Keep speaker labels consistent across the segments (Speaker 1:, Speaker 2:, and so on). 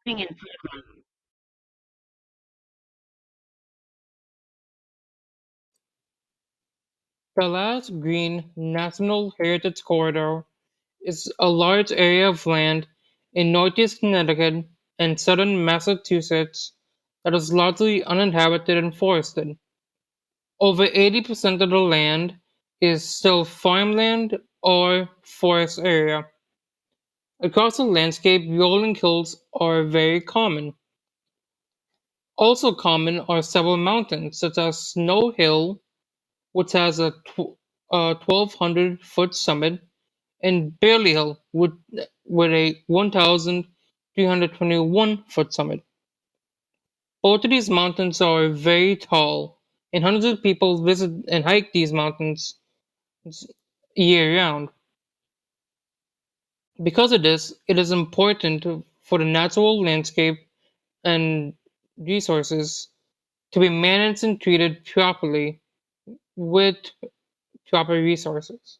Speaker 1: The last Green National Heritage Corridor is a large area of land in northeast Connecticut and southern Massachusetts that is largely uninhabited and forested. Over 80% of the land is still farmland or forest area. Across the landscape, rolling hills are very common. Also common are several mountains, such as Snow Hill, which has a 1,200-foot summit, and Bailey Hill, with a 1,321-foot summit. Both of these mountains are very tall, and hundreds of people visit and hike these mountains year round. Because of this, it is important for the natural landscape and resources to be managed and treated properly with proper resources.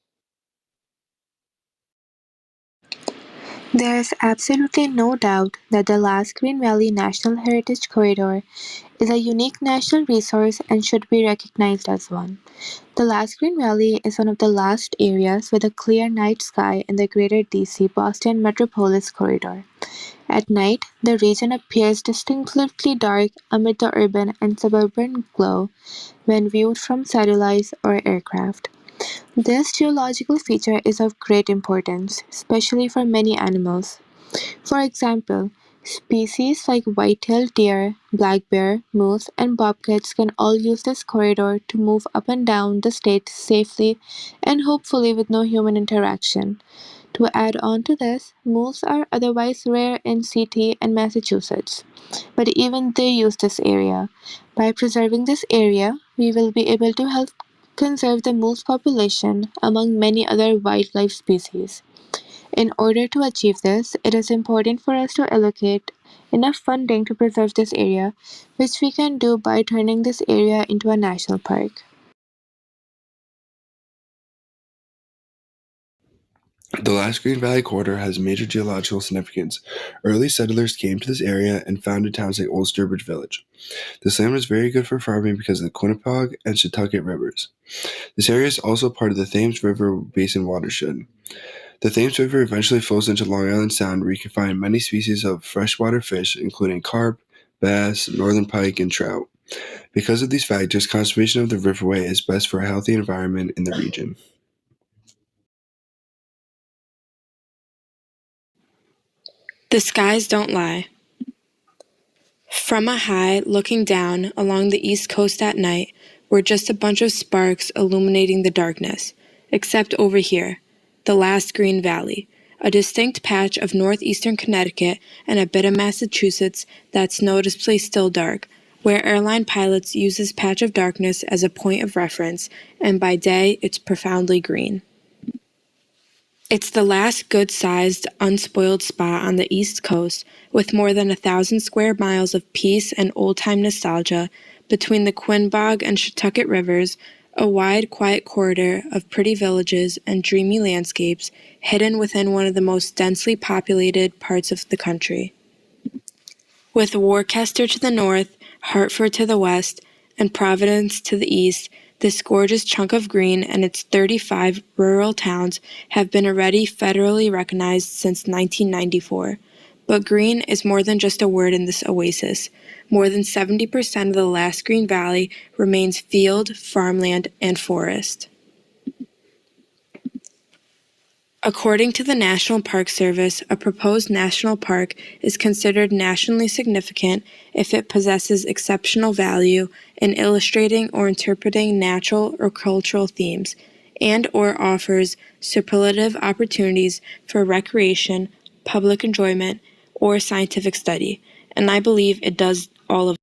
Speaker 2: There is absolutely no doubt that the Last Green Valley National Heritage Corridor is a unique national resource and should be recognized as one. The Last Green Valley is one of the last areas with a clear night sky in the greater DC Boston metropolis corridor. At night, the region appears distinctly dark amid the urban and suburban glow when viewed from satellites or aircraft. This geological feature is of great importance, especially for many animals. For example, species like white-tailed deer, black bear, moose, and bobcats can all use this corridor to move up and down the state safely and hopefully with no human interaction. To add on to this, moose are otherwise rare in CT and Massachusetts, but even they use this area. By preserving this area, we will be able to help conserve the moose population among many other wildlife species. In order to achieve this, it is important for us to allocate enough funding to preserve this area, which we can do by turning this area into a national park.
Speaker 3: The last Green Valley corridor has major geological significance. Early settlers came to this area and founded towns like Old Sturbridge Village. This land was very good for farming because of the Quinnipiac and Setauket rivers. This area is also part of the Thames River Basin watershed. The Thames River eventually flows into Long Island Sound, where you can find many species of freshwater fish, including carp, bass, northern pike, and trout. Because of these factors, conservation of the riverway is best for a healthy environment in the region.
Speaker 4: The skies don't lie. From a high, looking down along the east coast at night, were just a bunch of sparks illuminating the darkness. Except over here, the last Green Valley, a distinct patch of northeastern Connecticut and a bit of Massachusetts that's noticeably still dark, where airline pilots use this patch of darkness as a point of reference, and by day it's profoundly green. It's the last good-sized, unspoiled spot on the East Coast, with more than 1,000 square miles of peace and old-time nostalgia between the Quinnipiac and Setauket rivers, a wide, quiet corridor of pretty villages and dreamy landscapes hidden within one of the most densely populated parts of the country. With Worcester to the north, Hartford to the west, and Providence to the east, this gorgeous chunk of green and its 35 rural towns have been already federally recognized since 1994. But green is more than just a word in this oasis. More than 70% of the last Green Valley remains field, farmland, and forest. According to the National Park Service, a proposed national park is considered nationally significant if it possesses exceptional value in illustrating or interpreting natural or cultural themes, and/or offers superlative opportunities for recreation, public enjoyment, or scientific study, and I believe it does all of